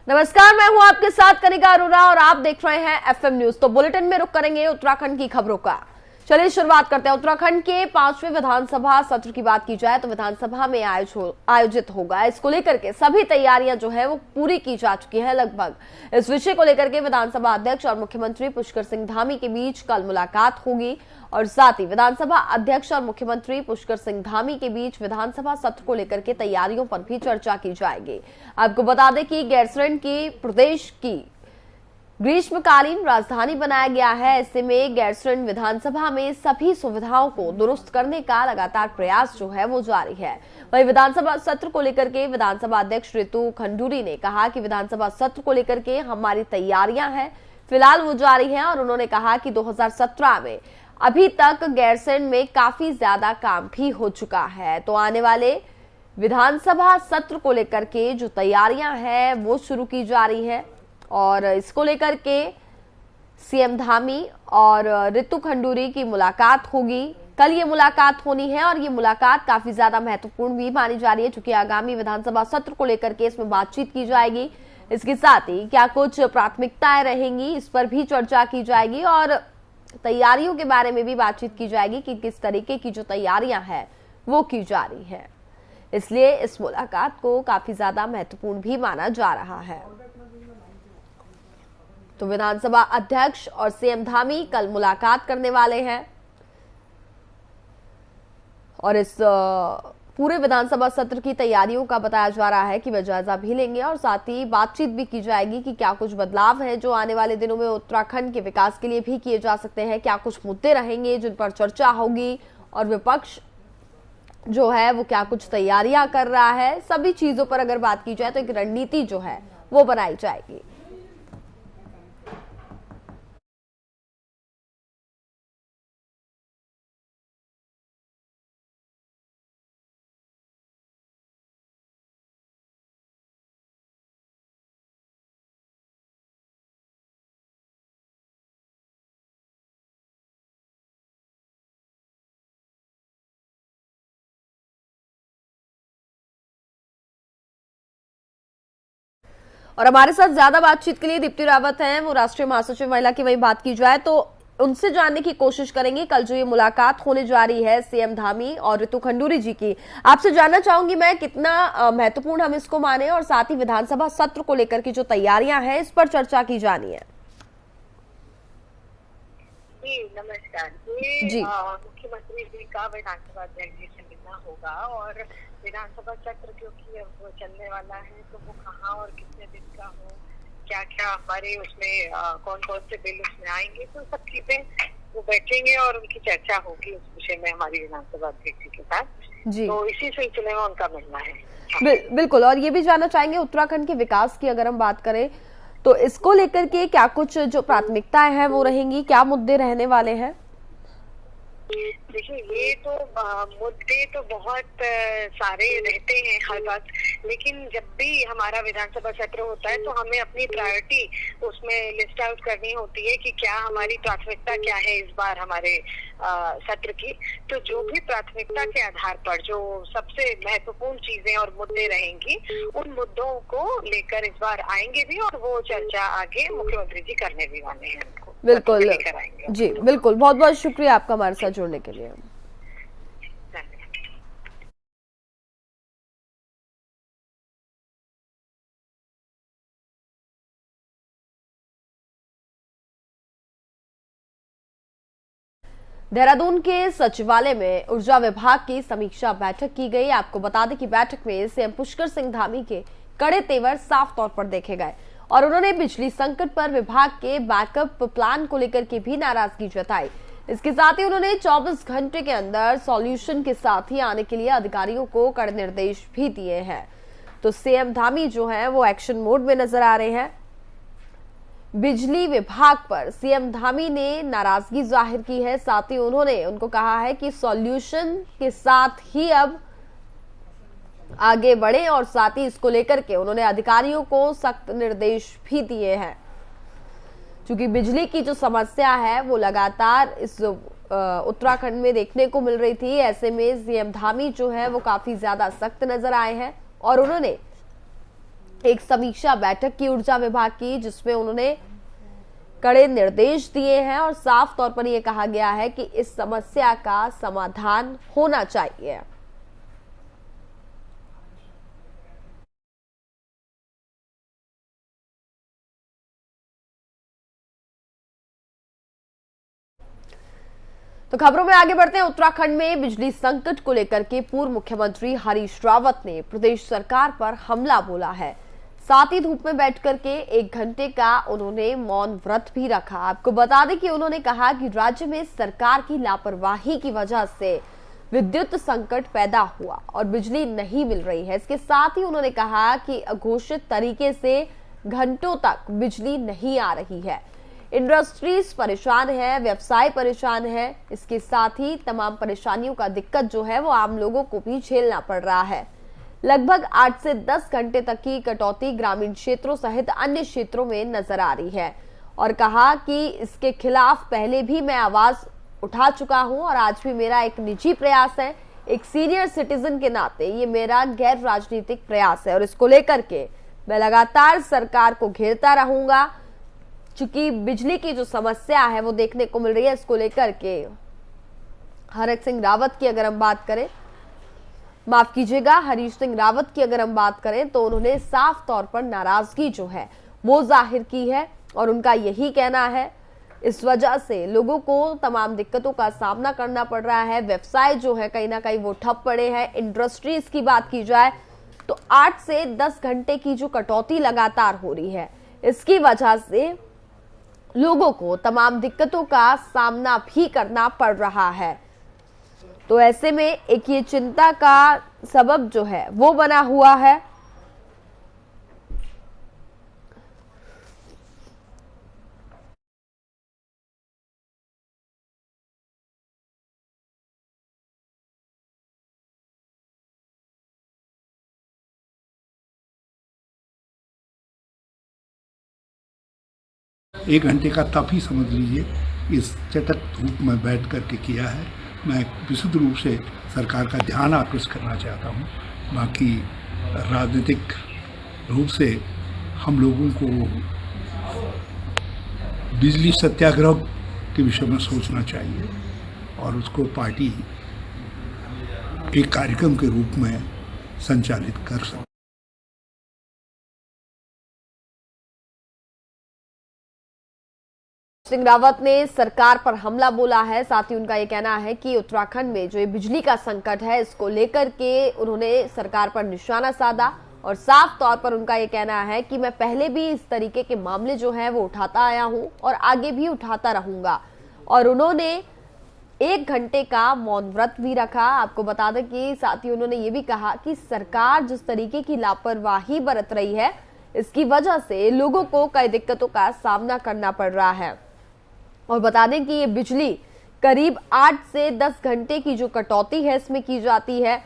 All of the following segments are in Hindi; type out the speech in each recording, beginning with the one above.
नमस्कार, मैं हूं आपके साथ कनिका अरोरा और आप देख रहे हैं एफएम न्यूज। तो बुलेटिन में रुक करेंगे उत्तराखंड की खबरों का। चलिए शुरुआत करते हैं। उत्तराखंड के 5वें विधानसभा सत्र की बात की जाए तो विधानसभा में आयोजित होगा। इसको लेकर के सभी तैयारियां जो है वो पूरी की जा चुकी है लगभग। इस विषय को लेकर के विधानसभा अध्यक्ष और मुख्यमंत्री पुष्कर सिंह धामी के बीच कल मुलाकात होगी और साथ ही विधानसभा अध्यक्ष और मुख्यमंत्री पुष्कर सिंह धामी के बीच विधानसभा सत्र को लेकर के तैयारियों पर भी चर्चा की जाएगी। आपको बता दें कि गैरसैंण की प्रदेश की ग्रीष्मकालीन राजधानी बनाया गया है। ऐसे में गैरसैंण विधानसभा में सभी सुविधाओं को दुरुस्त करने का लगातार प्रयास जो है वो जारी है। वहीं विधानसभा सत्र को लेकर के विधानसभा अध्यक्ष रितु खंडूरी ने कहा कि विधानसभा सत्र को लेकर के हमारी तैयारियां हैं, फिलहाल वो जारी है। और उन्होंने कहा कि 2017 में अभी तक गैरसैंण में काफी ज्यादा काम भी हो चुका है, तो आने वाले विधानसभा सत्र को लेकर के जो तैयारियां हैं वो शुरू की जा रही है। और इसको लेकर के सीएम धामी और रितु खंडूरी की मुलाकात होगी। कल ये मुलाकात होनी है और ये मुलाकात काफी ज्यादा महत्वपूर्ण भी मानी जा रही है, क्योंकि आगामी विधानसभा सत्र को लेकर के इसमें बातचीत की जाएगी। इसके साथ ही क्या कुछ प्राथमिकताएं रहेंगी इस पर भी चर्चा की जाएगी और तैयारियों के बारे में भी बातचीत की जाएगी कि किस तरीके की जो तैयारियां हैं वो की जा रही है। इसलिए इस मुलाकात को काफी ज्यादा महत्वपूर्ण भी माना जा रहा है। तो विधानसभा अध्यक्ष और सीएम धामी कल मुलाकात करने वाले हैं और इस पूरे विधानसभा सत्र की तैयारियों का बताया जा रहा है कि वे जायजा भी लेंगे और साथ ही बातचीत भी की जाएगी कि क्या कुछ बदलाव है जो आने वाले दिनों में उत्तराखंड के विकास के लिए भी किए जा सकते हैं, क्या कुछ मुद्दे रहेंगे जिन पर चर्चा होगी और विपक्ष जो है वो क्या कुछ तैयारियां कर रहा है। सभी चीजों पर अगर बात की जाए तो एक रणनीति जो है वो बनाई जाएगी। और हमारे साथ ज्यादा बातचीत के लिए दीप्ति रावत हैं, वो राष्ट्रीय महासचिव महिला की। वही बात की जाए तो उनसे जानने की कोशिश करेंगे कल जो ये मुलाकात होने जा रही है सीएम धामी और रितु खंडूरी जी की। आपसे जानना चाहूंगी मैं कितना महत्वपूर्ण हम इसको माने और साथ ही विधानसभा सत्र को लेकर की जो तैयारियां हैं इस पर चर्चा की जानी है। जी नमस्कार जी। मुख्यमंत्री जी का विधानसभा अध्यक्ष जी से मिलना होगा और विधानसभा सत्र क्योंकि अब चलने वाला है तो वो कहाँ और कितने दिन का हो, क्या क्या हमारे उसमें कौन कौन से बिल उसमें आएंगे, तो सब चीजें वो बैठेंगे और उनकी चर्चा होगी उस विषय में हमारी विधानसभा अध्यक्ष जी के साथ जी। तो इसी सिलसिले में उनका मिलना है। बिल्कुल। और ये भी जानना चाहेंगे उत्तराखंड के विकास की अगर हम बात करें तो इसको लेकर के क्या कुछ जो प्राथमिकताएं हैं वो रहेंगी, क्या मुद्दे रहने वाले हैं? देखिए ये तो मुद्दे तो बहुत सारे रहते हैं हर वक्त, लेकिन जब भी हमारा विधानसभा सत्र होता है तो हमें अपनी प्रायोरिटी उसमें लिस्ट आउट करनी होती है कि क्या हमारी प्राथमिकता क्या है इस बार हमारे सत्र की। तो जो भी प्राथमिकता के आधार पर जो सबसे महत्वपूर्ण चीजें और मुद्दे रहेंगी उन मुद्दों को लेकर इस बार आएंगे भी और वो चर्चा आगे मुख्यमंत्री जी करने भी वाले हैं उनको। बिल्कुल जी, बिल्कुल। बहुत बहुत शुक्रिया आपका हमारे साथ जुड़ने के लिए। देहरादून के सचिवालय में ऊर्जा विभाग की समीक्षा बैठक की गई। आपको बता दें कि बैठक में सीएम पुष्कर सिंह धामी के कड़े तेवर साफ तौर पर देखे गए और उन्होंने बिजली संकट पर विभाग के बैकअप प्लान को लेकर के भी नाराजगी जताई। इसके साथ ही उन्होंने 24 घंटे के अंदर सॉल्यूशन के साथ ही आने के लिए अधिकारियों को कड़े निर्देश भी दिए हैं। तो सीएम धामी जो है वो एक्शन मोड में नजर आ रहे हैं। बिजली विभाग पर सीएम धामी ने नाराजगी जाहिर की है, साथ ही उन्होंने उनको कहा है कि सॉल्यूशन के साथ ही अब आगे बढ़े और साथ ही इसको लेकर के उन्होंने अधिकारियों को सख्त निर्देश भी दिए हैं। क्योंकि बिजली की जो समस्या है वो लगातार इस उत्तराखंड में देखने को मिल रही थी। ऐसे में सीएम धामी जो है वो काफी ज्यादा सख्त नजर आए हैं और उन्होंने एक समीक्षा बैठक की ऊर्जा विभाग की, जिसमें उन्होंने कड़े निर्देश दिए हैं और साफ तौर पर यह कहा गया है कि इस समस्या का समाधान होना चाहिए। तो खबरों में आगे बढ़ते हैं। उत्तराखंड में बिजली संकट को लेकर के पूर्व मुख्यमंत्री हरीश रावत ने प्रदेश सरकार पर हमला बोला है। साथ ही धूप में बैठ करके 1 घंटे का उन्होंने मौन व्रत भी रखा। आपको बता दें कि उन्होंने कहा कि राज्य में सरकार की लापरवाही की वजह से विद्युत संकट पैदा हुआ और बिजली नहीं मिल रही है। इसके साथ ही उन्होंने कहा कि अघोषित तरीके से घंटों तक बिजली नहीं आ रही है। इंडस्ट्रीज परेशान है, व्यवसाय परेशान है। इसके साथ ही तमाम परेशानियों का दिक्कत जो है वो आम लोगों को भी झेलना पड़ रहा है। लगभग 8 से 10 घंटे तक की कटौती ग्रामीण क्षेत्रों सहित अन्य क्षेत्रों में नजर आ रही है और कहा कि इसके खिलाफ पहले भी मैं आवाज उठा चुका हूं और आज भी मेरा एक निजी प्रयास है। एक सीनियर सिटीजन के नाते ये मेरा गैर राजनीतिक प्रयास है और इसको लेकर के मैं लगातार सरकार को घेरता रहूंगा। चूंकि बिजली की जो समस्या है वो देखने को मिल रही है, इसको लेकर के हरीश सिंह रावत की अगर हम बात करें, माफ कीजिएगा, हरीश सिंह रावत की अगर हम बात करें तो उन्होंने साफ तौर पर नाराजगी जो है वो जाहिर की है और उनका यही कहना है इस वजह से लोगों को तमाम दिक्कतों का सामना करना पड़ रहा है। व्यवसाय जो है कहीं ना कहीं वो ठप पड़े हैं। इंडस्ट्रीज की बात की जाए तो 8 से 10 घंटे की जो कटौती लगातार हो रही है, इसकी वजह से लोगों को तमाम दिक्कतों का सामना भी करना पड़ रहा है। तो ऐसे में एक ये चिंता का सबब जो है वो बना हुआ है। एक घंटे का तप ही समझ लीजिए इस चटक धूप में बैठ करके किया है। मैं विशुद्ध रूप से सरकार का ध्यान आकृष्ट करना चाहता हूँ। बाकी राजनीतिक रूप से हम लोगों को बिजली सत्याग्रह के विषय में सोचना चाहिए और उसको पार्टी एक कार्यक्रम के रूप में संचालित कर सकती है। सिंह रावत ने सरकार पर हमला बोला है। साथ ही उनका ये कहना है कि उत्तराखंड में जो ये बिजली का संकट है, इसको लेकर के उन्होंने सरकार पर निशाना साधा और साफ तौर पर उनका ये कहना है कि मैं पहले भी इस तरीके के मामले जो है वो उठाता आया हूं और आगे भी उठाता रहूंगा। और उन्होंने 1 घंटे का मौन व्रत भी रखा। आपको बता दें कि साथ ही उन्होंने ये भी कहा कि सरकार जिस तरीके की लापरवाही बरत रही है, इसकी वजह से लोगों को कई दिक्कतों का सामना करना पड़ रहा है। और बता दें कि ये बिजली करीब 8 से 10 घंटे की जो कटौती है इसमें की जाती है।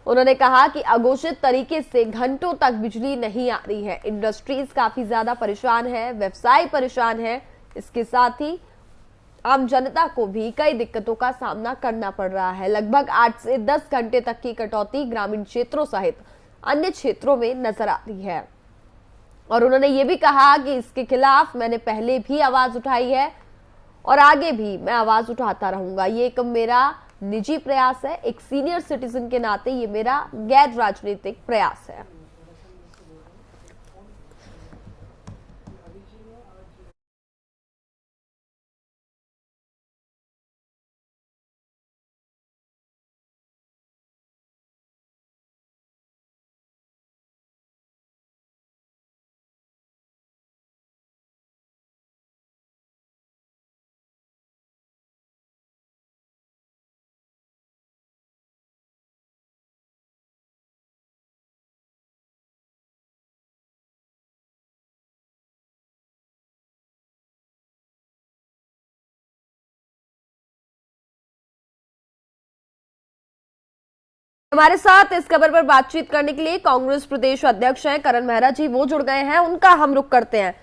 उन्होंने कहा कि अघोषित तरीके से घंटों तक बिजली नहीं आ रही है। इंडस्ट्रीज काफी ज्यादा परेशान है, व्यवसाय परेशान है। इसके साथ ही आम जनता को भी कई दिक्कतों का सामना करना पड़ रहा है। लगभग 8 से 10 घंटे तक की कटौती ग्रामीण क्षेत्रों सहित अन्य क्षेत्रों में नजर आ रही है। और उन्होंने ये भी कहा कि इसके खिलाफ मैंने पहले भी आवाज उठाई है और आगे भी मैं आवाज उठाता रहूंगा। ये एक मेरा निजी प्रयास है, एक सीनियर सिटीजन के नाते ये मेरा गैर राजनीतिक प्रयास है। हमारे साथ इस खबर पर बातचीत करने के लिए कांग्रेस प्रदेश अध्यक्ष हैं करण मेहरा जी, वो जुड़ गए हैं। उनका हम रुख करते हैं।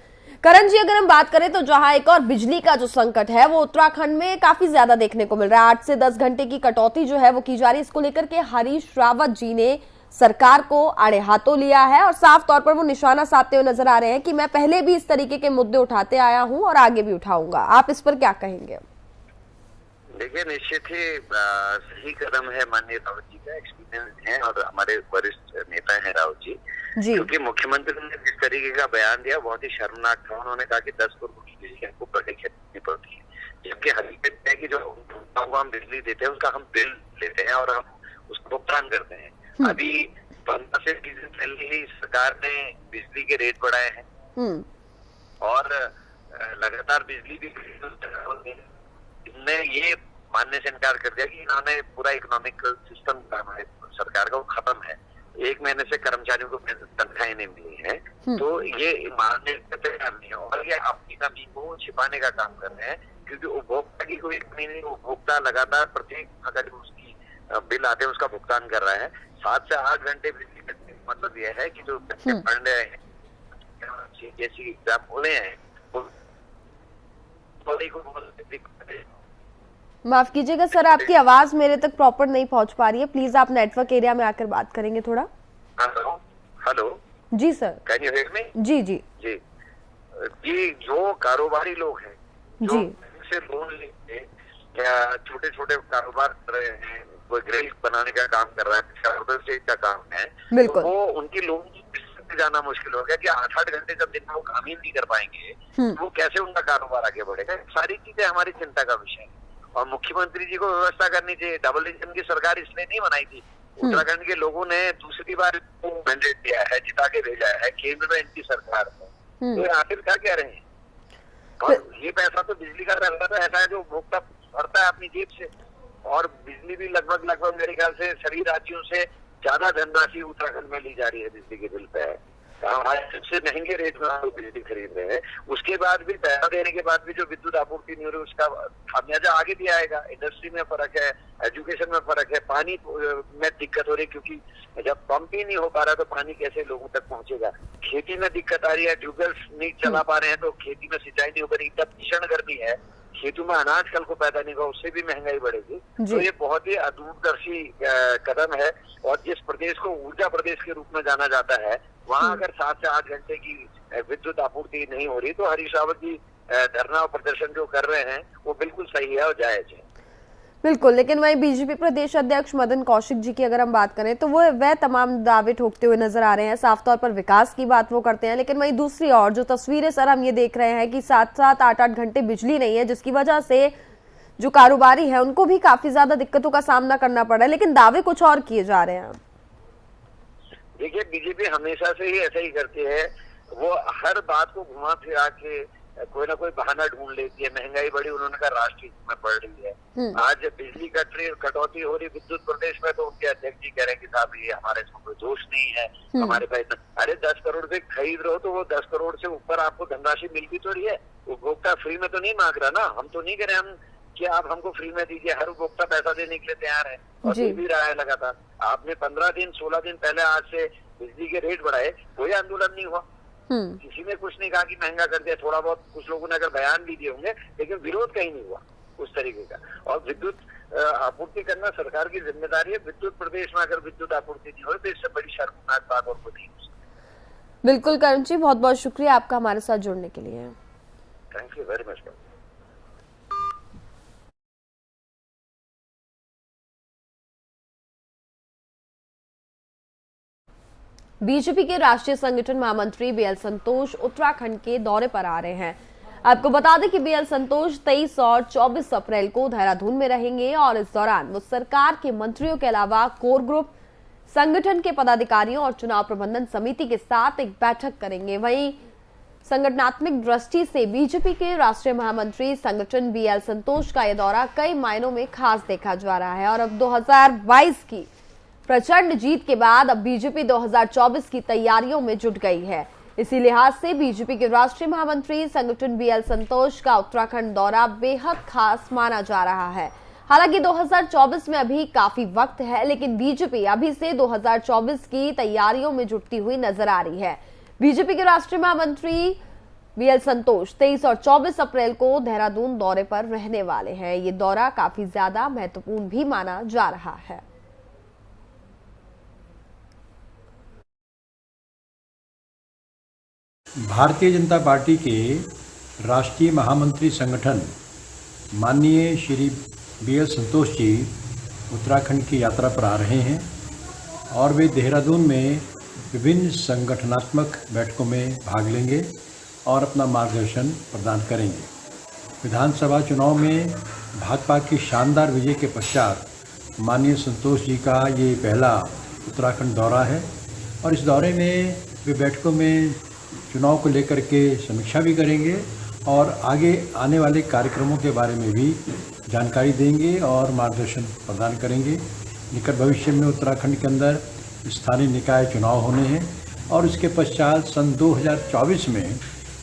करण जी, अगर हम बात करें तो जहां एक और बिजली का जो संकट है वो उत्तराखंड में काफी ज्यादा देखने को मिल रहा है। 8 से 10 घंटे की कटौती जो है वो की जा रही है। इसको लेकर के हरीश रावत जी ने सरकार को आड़े हाथों लिया है और साफ तौर पर वो निशाना साधते हुए नजर आ रहे हैं कि मैं पहले भी इस तरीके के मुद्दे उठाते आया हूं और आगे भी उठाऊंगा। आप इस पर क्या कहेंगे? देखिए, निश्चित ही सही कदम है। माननीय रावत जी का एक्सपीरियंस है और हमारे वरिष्ठ नेता हैं रावत जी, क्योंकि मुख्यमंत्री ने जिस तरीके का बयान दिया बहुत ही शर्मनाक था। उन्होंने कहा कि 10 करोड़ की बिजली हमको प्रोटेक्शन देनी पड़ती है, जबकि हकीकत है कि जो हम बिजली देते हैं उसका हम बिल लेते हैं और हम उसका भुगतान करते हैं। अभी 15 से 20 दिन पहले ही सरकार ने बिजली के रेट बढ़ाए हैं और लगातार बिजली भी ने ये मानने से इनकार कर दिया कि इन्होंने पूरा इकोनॉमिक सिस्टम सरकार का वो खत्म है। 1 महीने से कर्मचारियों को तनख्वाहें नहीं मिली है, तो ये मानने से तैयार नहीं है और ये अपनी कमी को छिपाने का काम कर रहे हैं, क्योंकि उपभोक्ता की कोई कमी नहीं। उपभोक्ता लगातार प्रत्येक अगर उसकी बिल आते हैं उसका भुगतान कर रहा है। 7 से 8 घंटे बिजली का मतलब यह है कि जो बच्चे पढ़ रहे हैं, जैसी एग्जाम हो रहे हैं, माफ कीजिएगा सर, आपकी आवाज मेरे तक प्रॉपर नहीं पहुंच पा रही है। प्लीज आप नेटवर्क एरिया में आकर बात करेंगे थोड़ा। हेलो जी sir, can you hear me? जी जी जी जी। जो कारोबारी लोग हैं जो से लोन लेके या छोटे छोटे कारोबार कर रहे हैं, कोई ग्रिल बनाने का काम कर रहा है, का काम है, तो वो उनकी लोन जाना मुश्किल हो गया कि 8-8 घंटे जब दिन में वो काम ही नहीं कर पाएंगे तो कैसे उनका कारोबार आगे बढ़ेगा। सारी चीजें हमारी चिंता का विषय है और मुख्यमंत्री जी को व्यवस्था करनी चाहिए। डबल इंजन की सरकार इसलिए नहीं बनाई थी। उत्तराखंड के लोगों ने दूसरी बार मैंडेट दिया है, जिता के भेजा है केंद्र में इनकी सरकार है, तो आखिर क्या रहे हैं? और ये पैसा तो बिजली का रहता तो ऐसा है जो उपभोक्ता भरता है अपनी जेब से, और बिजली भी लगभग मेरे ख्याल से सभी राज्यों से ज्यादा धनराशि उत्तराखंड में ली जा रही है बिजली के बिल पे। हमारे सबसे महंगे रेट में हम बिजली खरीद रहे हैं, उसके बाद भी पैसा देने के बाद भी जो विद्युत आपूर्ति नहीं हो रही उसका खामियाजा आगे भी आएगा। इंडस्ट्री में फर्क है, एजुकेशन में फर्क है, पानी में दिक्कत हो रही है, क्योंकि जब पंप ही नहीं हो पा रहा तो पानी कैसे लोगों तक पहुंचेगा। खेती में दिक्कत आ रही है, ट्यूबवेल्स नहीं चला पा रहे हैं तो खेती में सिंचाई नहीं हो पा रही। तब भीषण गर्मी है, खेतों में अनाज कल को पैदा नहीं होगा, उससे भी महंगाई बढ़ेगी। तो ये बहुत ही दूरदर्शी कदम है और जिस प्रदेश को ऊर्जा प्रदेश के रूप में जाना जाता है, वहाँ अगर 7 से 8 घंटे की विद्युत आपूर्ति नहीं हो रही तो हरीश रावत जी धरना और प्रदर्शन जो कर रहे हैं वो बिल्कुल सही है और जायज है। बिल्कुल, लेकिन वहीं बीजेपी प्रदेश अध्यक्ष मदन कौशिक जी की अगर हम बात करें तो वह तमाम दावे ठोकते हुए नजर आ रहे हैं। साफ तौर पर विकास की बात वो करते हैं, लेकिन वहीं दूसरी ओर जो तस्वीरें सर हम ये देख रहे हैं कि 7-7, 8-8 घंटे बिजली नहीं है, जिसकी वजह से जो कारोबारी है उनको भी काफी ज्यादा दिक्कतों का सामना करना पड़ रहा है, लेकिन दावे कुछ और किए जा रहे हैं। देखिए, बीजेपी हमेशा से ही ऐसा ही करती है, वो हर बात को घुमा फिरा के कोई ना कोई बहाना ढूंढ लेती है। महंगाई बढ़ी, उन्होंने कहा राष्ट्रीय में बढ़ रही है। आज बिजली कटौती हो रही विद्युत प्रदेश में तो उनके अध्यक्ष जी कह रहे हैं कि साहब ये हमारे इसमें कोई दोष नहीं है, हमारे पास। अरे 10 करोड़ से खरीद रहे हो तो वो 10 करोड़ से ऊपर आपको धनराशि मिल भी तो रही है। उपभोक्ता फ्री में तो नहीं मांग रहा ना, हम तो नहीं कह रहे हम कि आप हमको फ्री में दीजिए। हर उपभोक्ता पैसा देने के लिए तैयार है और दे भी रहा है लगातार। आपने 15 दिन 16 दिन पहले आज से बिजली के रेट बढ़ाए, कोई आंदोलन नहीं हुआ, किसी ने कुछ नहीं कहा कि महंगा कर दिया। थोड़ा बहुत कुछ लोगों ने अगर बयान भी दिए होंगे, लेकिन विरोध कहीं नहीं हुआ उस तरीके का। और विद्युत आपूर्ति करना सरकार की जिम्मेदारी है। विद्युत प्रदेश में अगर विद्युत आपूर्ति नहीं हो तो इससे बड़ी शर्मनाक बात और कोई नहीं हो सकती। बिल्कुल करण जी, बहुत बहुत शुक्रिया आपका हमारे साथ जुड़ने के लिए। Thank you very much. BJP के राष्ट्रीय संगठन महामंत्री बीएल संतोष उत्तराखंड के दौरे पर आ रहे हैं। आपको बता दें कि बीएल संतोष 23 और 24 अप्रैल को देहरादून में रहेंगे और इस दौरान वो सरकार के मंत्रियों के अलावा कोर ग्रुप, संगठन के पदाधिकारियों और चुनाव प्रबंधन समिति के साथ एक बैठक करेंगे। वहीं संगठनात्मक दृष्टि से बीजेपी के राष्ट्रीय महामंत्री संगठन बीएल संतोष का यह दौरा कई मायनों में खास देखा जा रहा है और अब 2022 की प्रचंड जीत के बाद अब बीजेपी 2024 की तैयारियों में जुट गई है। इसी लिहाज से बीजेपी के राष्ट्रीय महामंत्री संगठन बीएल संतोष का उत्तराखंड दौरा बेहद खास माना जा रहा है। हालांकि 2024 में अभी काफी वक्त है, लेकिन बीजेपी अभी से 2024 की तैयारियों में जुटती हुई नजर आ रही है। बीजेपी के राष्ट्रीय महामंत्री बीएल संतोष 23 और 24 अप्रैल को देहरादून दौरे पर रहने वाले हैं। ये दौरा काफी ज्यादा महत्वपूर्ण भी माना जा रहा है। भारतीय जनता पार्टी के राष्ट्रीय महामंत्री संगठन माननीय श्री BL संतोष जी उत्तराखंड की यात्रा पर आ रहे हैं और वे देहरादून में विभिन्न संगठनात्मक बैठकों में भाग लेंगे और अपना मार्गदर्शन प्रदान करेंगे। विधानसभा चुनाव में भाजपा की शानदार विजय के पश्चात माननीय संतोष जी का ये पहला उत्तराखंड दौरा है और इस दौरे में वे बैठकों में चुनाव को लेकर के समीक्षा भी करेंगे और आगे आने वाले कार्यक्रमों के बारे में भी जानकारी देंगे और मार्गदर्शन प्रदान करेंगे। निकट भविष्य में उत्तराखंड के अंदर स्थानीय निकाय चुनाव होने हैं और इसके पश्चात सन 2024 में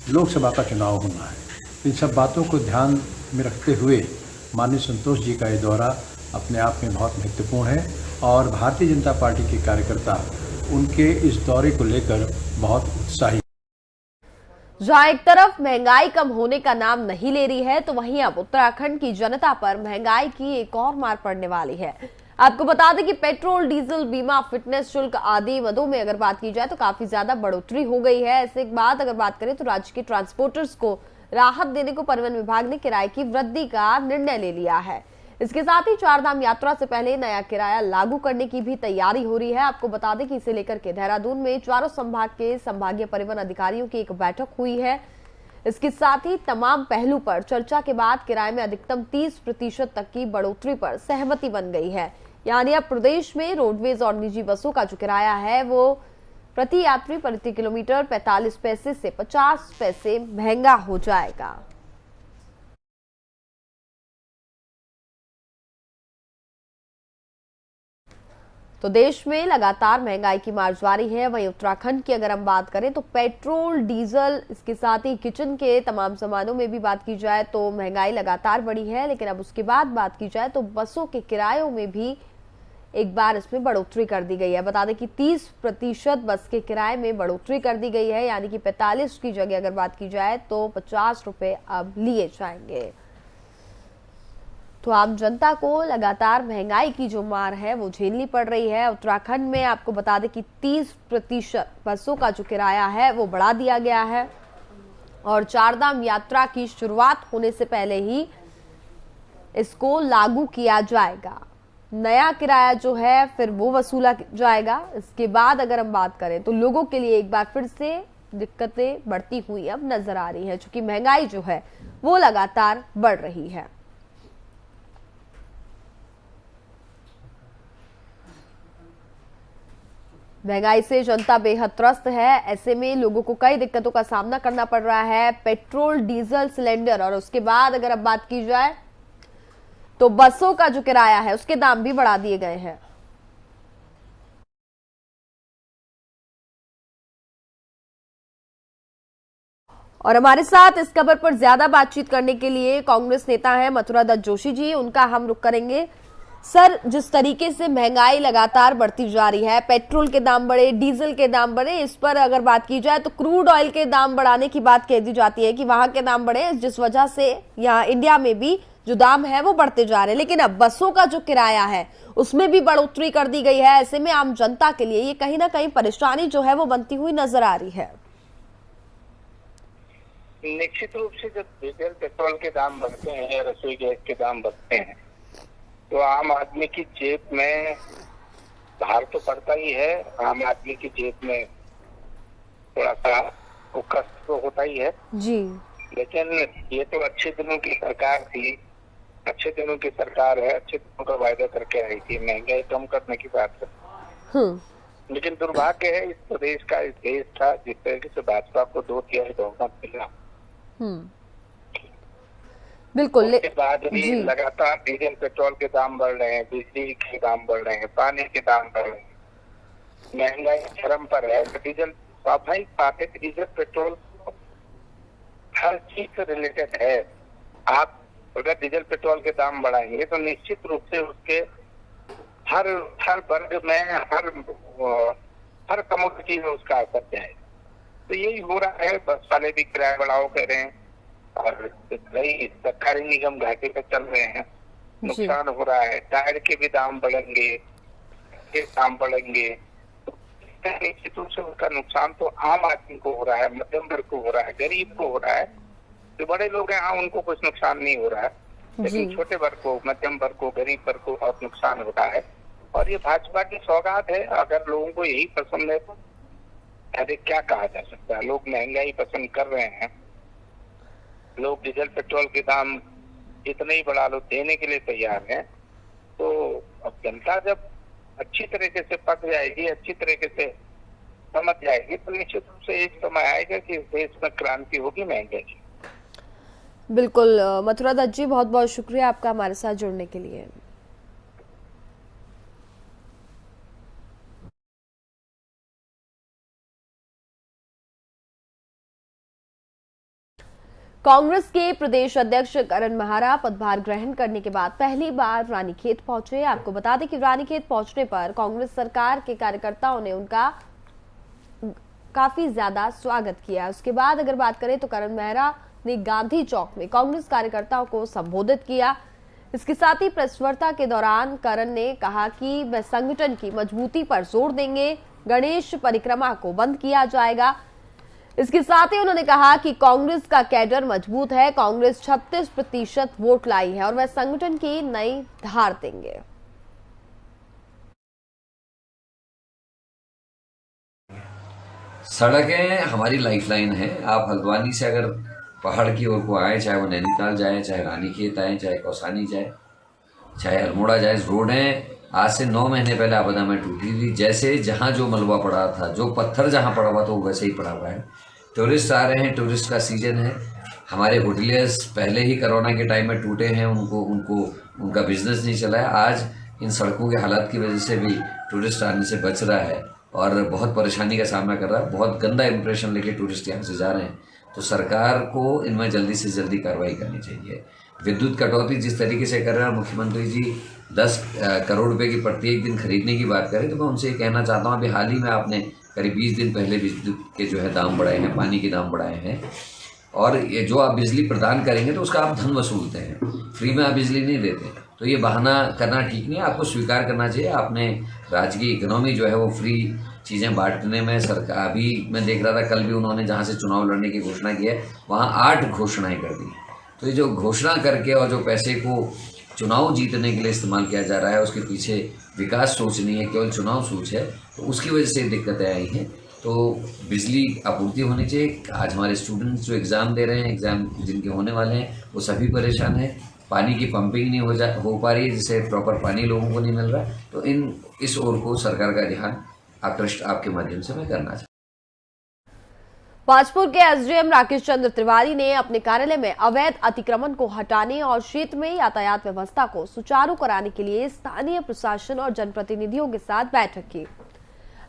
लोकसभा का चुनाव होना है। इन सब बातों को ध्यान में रखते हुए माननीय संतोष जी का ये दौरा अपने आप में बहुत महत्वपूर्ण है और भारतीय जनता पार्टी के कार्यकर्ता उनके इस दौरे को लेकर बहुत उत्साही। जहां एक तरफ महंगाई कम होने का नाम नहीं ले रही है तो वहीं अब उत्तराखंड की जनता पर महंगाई की एक और मार पड़ने वाली है। आपको बता दें कि पेट्रोल, डीजल, बीमा, फिटनेस शुल्क आदि मदों में अगर बात की जाए तो काफी ज्यादा बढ़ोतरी हो गई है। ऐसे एक बात अगर बात करें तो राज्य के ट्रांसपोर्टर्स को राहत देने को परिवहन विभाग ने किराए की वृद्धि का निर्णय ले लिया है। इसके साथ ही चारधाम यात्रा से पहले नया किराया लागू करने की भी तैयारी हो रही है। आपको बता दें कि इसे लेकर के देहरादून में चारों संभाग के संभागीय परिवहन अधिकारियों की एक बैठक हुई है। इसके साथ ही तमाम पहलू पर चर्चा के बाद किराए में अधिकतम 30% तक की बढ़ोतरी पर सहमति बन गई है। यानी अब प्रदेश में रोडवेज और निजी बसों का जो किराया है वो प्रति यात्री प्रति किलोमीटर 45 पैसे से 50 पैसे महंगा हो जाएगा। तो देश में लगातार महंगाई की मार जारी है। वहीं उत्तराखंड की अगर हम बात करें तो पेट्रोल, डीजल, इसके साथ ही किचन के तमाम सामानों में भी बात की जाए तो महंगाई लगातार बढ़ी है। लेकिन अब उसके बाद बात की जाए तो बसों के किरायों में भी एक बार इसमें बढ़ोतरी कर दी गई है। बता दें कि 30% बस के किराए में बढ़ोतरी कर दी गई है। यानी कि 45 की जगह अगर बात की जाए तो 50 रुपए अब लिए जाएंगे। तो आम जनता को लगातार महंगाई की जो मार है वो झेलनी पड़ रही है। उत्तराखंड में आपको बता दें कि 30% बसों का जो किराया है वो बढ़ा दिया गया है और चारधाम यात्रा की शुरुआत होने से पहले ही इसको लागू किया जाएगा। नया किराया जो है फिर वो वसूला जाएगा। इसके बाद अगर हम बात करें तो लोगों के लिए एक बार फिर से दिक्कतें बढ़ती हुई अब नजर आ रही है, क्योंकि महंगाई जो है वो लगातार बढ़ रही है। महंगाई से जनता बेहद त्रस्त है। ऐसे में लोगों को कई दिक्कतों का सामना करना पड़ रहा है। पेट्रोल, डीजल, सिलेंडर और उसके बाद अगर अब बात की जाए तो बसों का जो किराया है उसके दाम भी बढ़ा दिए गए हैं। और हमारे साथ इस खबर पर ज्यादा बातचीत करने के लिए कांग्रेस नेता हैं मथुरा दत्त जोशी जी, उनका हम रुख करेंगे। सर, जिस तरीके से महंगाई लगातार बढ़ती जा रही है, पेट्रोल के दाम बढ़े, डीजल के दाम बढ़े, इस पर अगर बात की जाए तो क्रूड ऑयल के दाम बढ़ाने की बात कह दी जाती है कि वहां के दाम बढ़े, जिस वजह से यहाँ इंडिया में भी जो दाम है वो बढ़ते जा रहे हैं। लेकिन अब बसों का जो किराया है उसमें भी बढ़ोतरी कर दी गई है। ऐसे में आम जनता के लिए ये कहीं ना कहीं परेशानी जो है वो बनती हुई नजर आ रही है। निश्चित रूप से जब डीजल पेट्रोल के दाम बढ़ते हैं या रसोई गैस के दाम बढ़ते हैं तो आम आदमी की जेब में भार तो पड़ता ही है। आम आदमी की जेब में थोड़ा सा कष्ट तो होता ही है जी। लेकिन ये तो अच्छे दिनों की सरकार थी, अच्छे दिनों की सरकार है, अच्छे दिनों का वायदा करके आई थी, महंगाई कम करने की बात कर। लेकिन दुर्भाग्य है इस प्रदेश का, इस देश का, जिस तरीके से भाजपा को 2/3 बहुमत मिला, बिल्कुल। उसके बाद भी लगातार डीजल पेट्रोल के दाम बढ़ रहे हैं, बिजली के दाम बढ़ रहे हैं, पानी के दाम बढ़ रहे हैं, महंगाई चरम पर है। डीजल, स्वाभाविक बात है, डीजल पेट्रोल हर चीज से रिलेटेड है। आप अगर डीजल पेट्रोल के दाम बढ़ाएंगे तो निश्चित रूप से उसके हर वर्ग में, हर कमोडिटी में उसका असर जाए। तो यही हो रहा है। बस वाले भी किराया बढ़ाओ कह रहे हैं और कई सरकारी निगम घाटे पे चल रहे हैं, नुकसान हो रहा है। टायर के भी दाम बढ़ेंगे, के दाम बढ़ेंगे। निश्चित रूप से उसका नुकसान तो आम आदमी को हो रहा है, मध्यम वर्ग को हो रहा है, गरीब को हो रहा है। जो बड़े लोग हैं हाँ उनको कुछ नुकसान नहीं हो रहा है, लेकिन छोटे वर्ग को, मध्यम वर्ग को, गरीब वर्ग को बहुत नुकसान हो रहा है। और ये भाजपा की सौगात है। अगर लोगों को यही पसंद है तो अरे क्या कहा जा सकता है। लोग महंगाई पसंद कर रहे हैं, लोग डीजल पेट्रोल के दाम जितने ही बढ़ा लो देने के लिए तैयार हैं। तो अब जनता जब अच्छी तरीके से पक जाएगी, अच्छी तरीके से समझ जाएगी, तो निश्चित रूप से एक समय आएगा कि इस देश में क्रांति होगी महंगाई की। बिल्कुल मथुरा दत्त जी, बहुत बहुत शुक्रिया आपका हमारे साथ जुड़ने के लिए। कांग्रेस के प्रदेश अध्यक्ष करण महारा पदभार ग्रहण करने के बाद पहली बार रानीखेत पहुंचे। आपको बता दें कि रानीखेत पहुंचने पर कांग्रेस सरकार के कार्यकर्ताओं ने उनका काफी ज्यादा स्वागत किया। उसके बाद अगर बात करें तो करण महारा ने गांधी चौक में कांग्रेस कार्यकर्ताओं को संबोधित किया। इसके साथ ही प्रेस वार्ता के दौरान करण ने कहा कि वह संगठन की मजबूती पर जोर देंगे, गणेश परिक्रमा को बंद किया जाएगा। इसके साथ ही उन्होंने कहा कि कांग्रेस का कैडर मजबूत है, कांग्रेस 36% वोट लाई है और वह संगठन की नई धार देंगे। सड़कें हमारी लाइफलाइन है। आप हल्द्वानी से अगर पहाड़ की ओर को आए, चाहे वो नैनीताल जाए, चाहे रानीखेत आए, चाहे कौसानी जाए, चाहे अल्मोड़ा जाए, रोडें आज से 9 महीने पहले आपदा में टूटी थी। जैसे जहाँ जो मलबा पड़ा था, जो पत्थर जहाँ पड़ा हुआ था वो वैसे ही पड़ा हुआ है। टूरिस्ट आ रहे हैं, टूरिस्ट का सीजन है। हमारे होटलियर्स पहले ही कोरोना के टाइम में टूटे हैं, उनका बिजनेस नहीं चला है। आज इन सड़कों के हालात की वजह से भी टूरिस्ट आने से बच रहा है और बहुत परेशानी का सामना कर रहा है। बहुत गंदा इंप्रेशन लेके टूरिस्ट यहाँ से जा रहे हैं। तो सरकार को इनमें जल्दी से जल्दी कार्रवाई करनी चाहिए। विद्युत कटौती जिस तरीके से कर रहे हैं, मुख्यमंत्री जी 10 करोड़ रुपए की प्रत्येक दिन खरीदने की बात करें, तो मैं उनसे ये कहना चाहता हूँ, अभी हाल ही में आपने करीब 20 दिन पहले विद्युत के जो है दाम बढ़ाए हैं, पानी के दाम बढ़ाए हैं। और ये जो आप बिजली प्रदान करेंगे तो उसका आप धन वसूलते हैं, फ्री में आप बिजली नहीं देते। तो ये बहाना करना ठीक नहीं है, आपको स्वीकार करना चाहिए। आपने राज्य की इकोनॉमी जो है वो फ्री चीज़ें बांटने में सरकार, अभी मैं देख रहा था कल भी उन्होंने जहाँ से चुनाव लड़ने की घोषणा की है वहाँ 8 घोषणाएं कर दी। तो ये जो घोषणा करके और जो पैसे को चुनाव जीतने के लिए इस्तेमाल किया जा रहा है, उसके पीछे विकास सोच नहीं है, केवल चुनाव सोच है। तो उसकी वजह से दिक्कतें आई हैं। तो बिजली आपूर्ति होनी चाहिए। आज हमारे स्टूडेंट्स जो एग्ज़ाम दे रहे हैं, एग्ज़ाम जिनके होने वाले हैं, वो सभी परेशान हैं। पानी की पंपिंग नहीं हो पा रही है, जिससे प्रॉपर पानी लोगों को नहीं मिल रहा है। तो इस ओर को सरकार का ध्यान आकृष्ट आपके माध्यम से मैं करना चाहता हूं। पाजपुर के एसडीएम राकेश चंद्र तिवारी ने अपने कार्यालय में अवैध अतिक्रमण को हटाने और क्षेत्र में यातायात व्यवस्था को सुचारू कराने के लिए स्थानीय प्रशासन और जनप्रतिनिधियों के साथ बैठक की।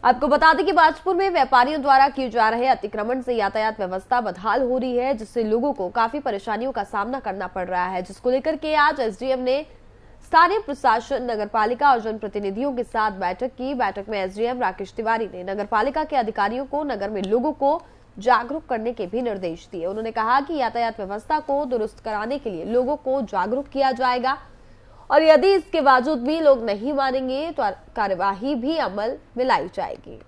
आपको बता दें कि पाजपुर में व्यापारियों द्वारा किए जा रहे अतिक्रमण से यातायात व्यवस्था बदहाल हो रही है, जिससे लोगों को काफी परेशानियों का सामना करना पड़ रहा है, जिसको लेकर के आज एसडीएम ने स्थानीय प्रशासन, नगरपालिका और जनप्रतिनिधियों के साथ बैठक की। बैठक में एसडीएम राकेश तिवारी ने नगरपालिका के अधिकारियों को नगर में लोगों को जागरूक करने के भी निर्देश दिए। उन्होंने कहा कि यातायात व्यवस्था को दुरुस्त कराने के लिए लोगों को जागरूक किया जाएगा और यदि इसके बावजूद भी लोग नहीं मानेंगे तो कार्यवाही भी अमल में लाई जाएगी।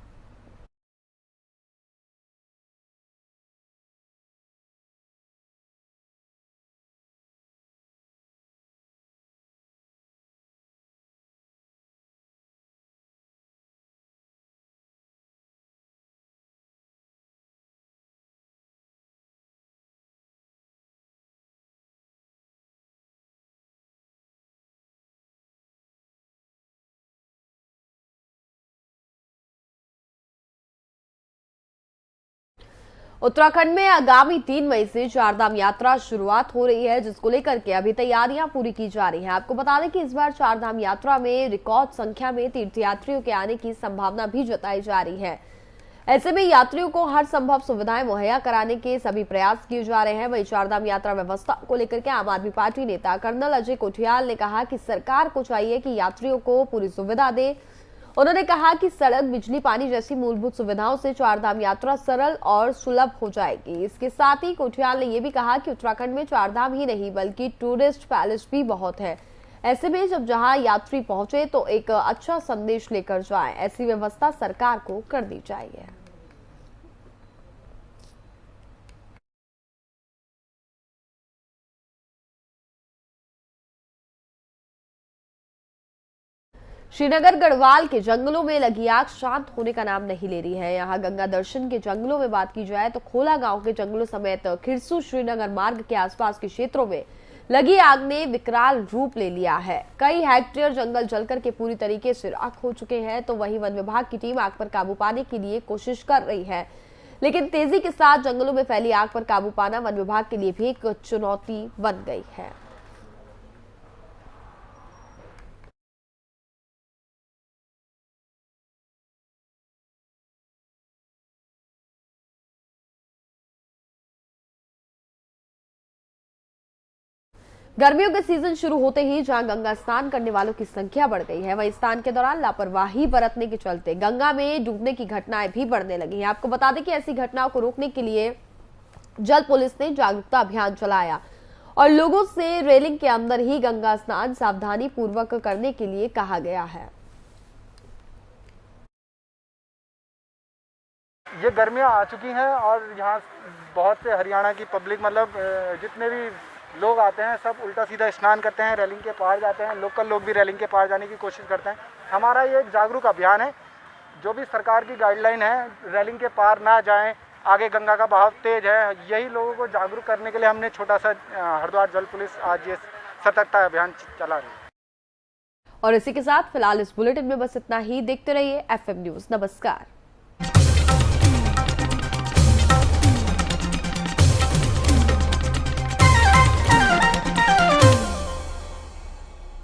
उत्तराखंड में आगामी 3 मई से चारधाम यात्रा शुरुआत हो रही है, जिसको लेकर के अभी तैयारियां पूरी की जा रही हैं। आपको बता दें कि इस बार चारधाम यात्रा में रिकॉर्ड संख्या में तीर्थयात्रियों के आने की संभावना भी जताई जा रही है। ऐसे में यात्रियों को हर संभव सुविधाएं मुहैया कराने के सभी प्रयास किए जा रहे हैं। वहीं चारधाम यात्रा व्यवस्था को लेकर के आम आदमी पार्टी नेता कर्नल अजय कोठियाल ने कहा कि सरकार को चाहिए कि यात्रियों को पूरी सुविधा दे। उन्होंने कहा कि सड़क, बिजली, पानी जैसी मूलभूत सुविधाओं से चारधाम यात्रा सरल और सुलभ हो जाएगी। इसके साथ ही कोठियाल ने यह भी कहा कि उत्तराखंड में चारधाम ही नहीं बल्कि टूरिस्ट पैलेस भी बहुत है। ऐसे में जब जहां यात्री पहुंचे तो एक अच्छा संदेश लेकर जाए, ऐसी व्यवस्था सरकार को करनी चाहिए। श्रीनगर गढ़वाल के जंगलों में लगी आग शांत होने का नाम नहीं ले रही है। यहां गंगा दर्शन के जंगलों में बात की जाए तो खोला गांव के जंगलों समेत खिरसू श्रीनगर मार्ग के आसपास के क्षेत्रों में लगी आग ने विकराल रूप ले लिया है। कई हेक्टेयर जंगल जलकर के पूरी तरीके से राख हो चुके हैं, तो वहीं वन विभाग की टीम आग पर काबू पाने के लिए कोशिश कर रही है, लेकिन तेजी के साथ जंगलों में फैली आग पर काबू पाना वन विभाग के लिए भी एक चुनौती बन गई है। गर्मियों के सीजन शुरू होते ही जहां गंगा स्नान करने वालों की संख्या बढ़ गई है, वहीं स्नान के दौरान लापरवाही बरतने के चलते गंगा में डूबने की घटनाएं भी बढ़ने लगी हैं। आपको बता दें कि ऐसी घटनाओं को रोकने के लिए जल पुलिस ने जागरूकता अभियान चलाया और लोगों से रेलिंग के अंदर ही गंगा स्नान सावधानी पूर्वक करने के लिए कहा गया है। ये गर्मियाँ आ चुकी हैं और यहाँ बहुत से हरियाणा की पब्लिक मतलब जितने भी लोग आते हैं सब उल्टा सीधा स्नान करते हैं, रेलिंग के पार जाते हैं। लोकल लोग भी रेलिंग के पार जाने की कोशिश करते हैं। हमारा ये एक जागरूक अभियान है। जो भी सरकार की गाइडलाइन है, रेलिंग के पार ना जाएं, आगे गंगा का बहाव तेज है, यही लोगों को जागरूक करने के लिए हमने छोटा सा हरिद्वार जल पुलिस आज ये सतर्कता अभियान चला रही है। और इसी के साथ फिलहाल इस बुलेटिन में बस इतना ही। देखते रहिए FM न्यूज। नमस्कार।